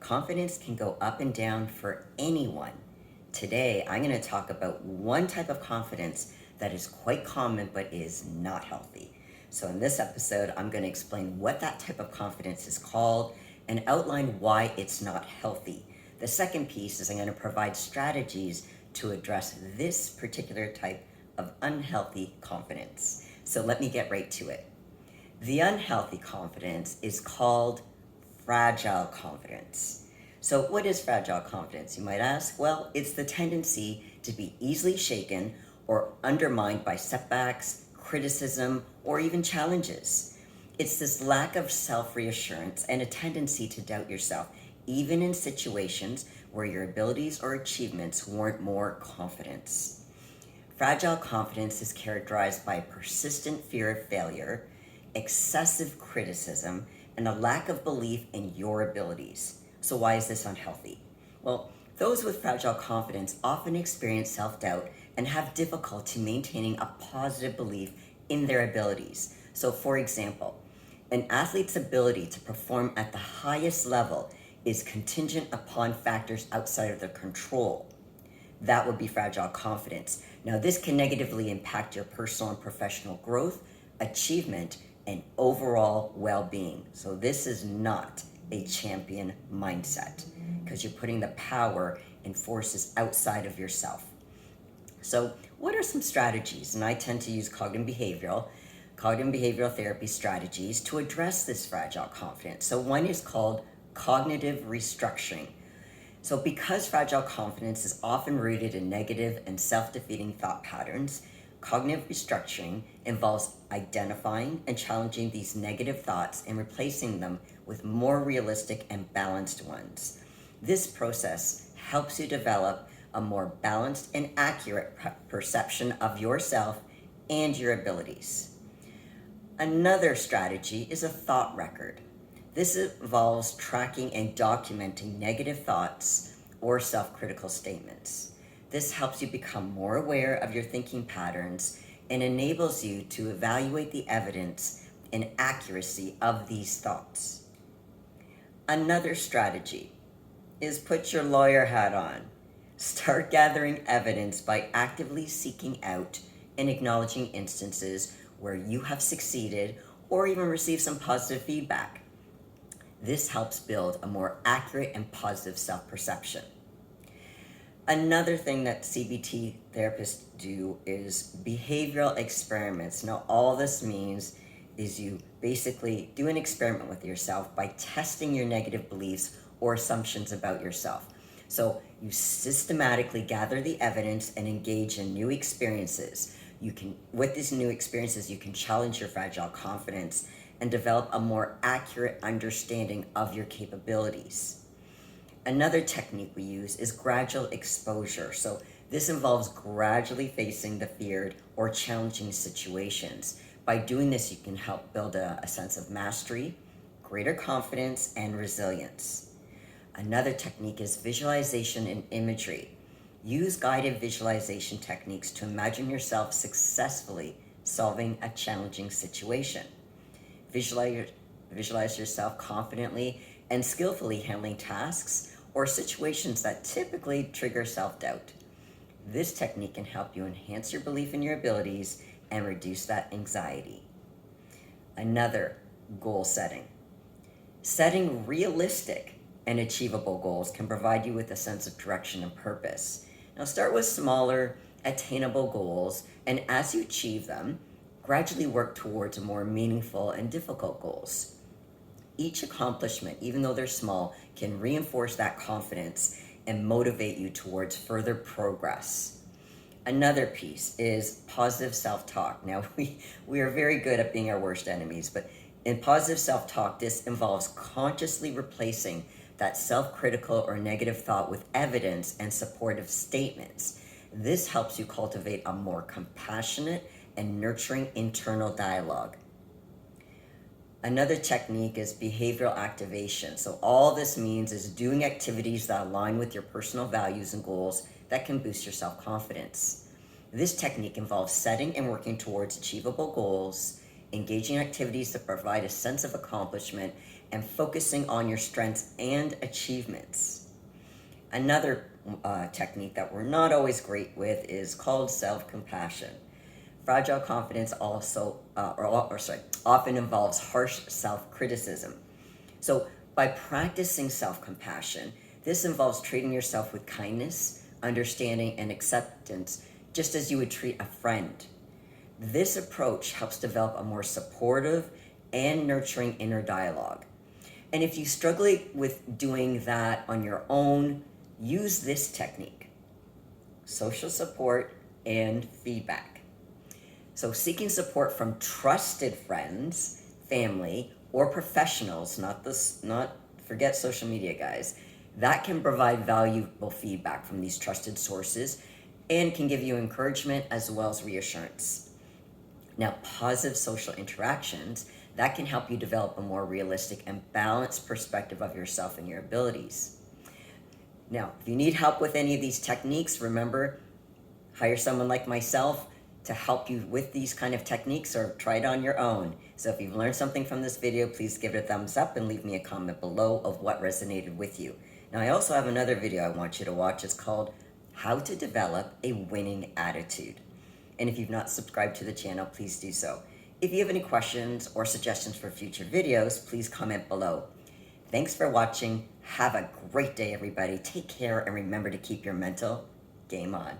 Confidence can go up and down for anyone. Today, I'm going to talk about one type of confidence that is quite common but is not healthy. So in this episode, I'm going to explain what that type of confidence is called and outline why it's not healthy. The second piece is I'm going to provide strategies to address this particular type of unhealthy confidence. So let me get right to it. The unhealthy confidence is called fragile confidence. So what is fragile confidence, you might ask? Well, it's the tendency to be easily shaken or undermined by setbacks, criticism, or even challenges. It's this lack of self-reassurance and a tendency to doubt yourself, even in situations where your abilities or achievements warrant more confidence. Fragile confidence is characterized by persistent fear of failure, excessive criticism, and a lack of belief in your abilities. So why is this unhealthy? Well, those with fragile confidence often experience self-doubt and have difficulty maintaining a positive belief in their abilities. So for example, an athlete's ability to perform at the highest level is contingent upon factors outside of their control. That would be fragile confidence. Now, this can negatively impact your personal and professional growth, achievement, and overall well-being. So this is not a champion mindset because you're putting the power in forces outside of yourself. So what are some strategies? And I tend to use cognitive behavioral therapy strategies to address this fragile confidence. So one is called cognitive restructuring. So because fragile confidence is often rooted in negative and self-defeating thought patterns, cognitive restructuring involves identifying and challenging these negative thoughts and replacing them with more realistic and balanced ones. This process helps you develop a more balanced and accurate perception of yourself and your abilities. Another strategy is a thought record. This involves tracking and documenting negative thoughts or self-critical statements. This helps you become more aware of your thinking patterns and enables you to evaluate the evidence and accuracy of these thoughts. Another strategy is put your lawyer hat on. Start gathering evidence by actively seeking out and acknowledging instances where you have succeeded or even received some positive feedback. This helps build a more accurate and positive self-perception. Another thing that CBT therapists do is behavioral experiments. Now, all this means is you basically do an experiment with yourself by testing your negative beliefs or assumptions about yourself. So you systematically gather the evidence and engage in new experiences. With these new experiences, you can challenge your fragile confidence and develop a more accurate understanding of your capabilities. Another technique we use is gradual exposure. So this involves gradually facing the feared or challenging situations. By doing this, you can help build a sense of mastery, greater confidence, and resilience. Another technique is visualization and imagery. Use guided visualization techniques to imagine yourself successfully solving a challenging situation. Visualize yourself confidently and skillfully handling tasks or situations that typically trigger self-doubt. This technique can help you enhance your belief in your abilities and reduce that anxiety. Another, goal setting. Setting realistic and achievable goals can provide you with a sense of direction and purpose. Now start with smaller, attainable goals, and as you achieve them, gradually work towards more meaningful and difficult goals. Each accomplishment, even though they're small, can reinforce that confidence and motivate you towards further progress. Another piece is positive self-talk. Now, we are very good at being our worst enemies, but in positive self-talk, this involves consciously replacing that self-critical or negative thought with evidence and supportive statements. This helps you cultivate a more compassionate and nurturing internal dialogue. Another technique is behavioral activation. So all this means is doing activities that align with your personal values and goals that can boost your self-confidence. This technique involves setting and working towards achievable goals, engaging in activities that provide a sense of accomplishment, and focusing on your strengths and achievements. Another technique that we're not always great with is called self-compassion. Fragile confidence often involves harsh self-criticism. So by practicing self-compassion, this involves treating yourself with kindness, understanding, and acceptance, just as you would treat a friend. This approach helps develop a more supportive and nurturing inner dialogue. And if you struggle with doing that on your own, use this technique: social support and feedback. So seeking support from trusted friends, family, or professionals, forget social media, guys, that can provide valuable feedback from these trusted sources and can give you encouragement as well as reassurance. Now, positive social interactions, that can help you develop a more realistic and balanced perspective of yourself and your abilities. Now, if you need help with any of these techniques, remember, hire someone like myself to help you with these kind of techniques, or try it on your own. So if you've learned something from this video, please give it a thumbs up and leave me a comment below of what resonated with you. Now, I also have another video I want you to watch. It's called How to Develop a Winning Attitude. And if you've not subscribed to the channel, please do so. If you have any questions or suggestions for future videos, please comment below. Thanks for watching. Have a great day, everybody. Take care, and remember to keep your mental game on.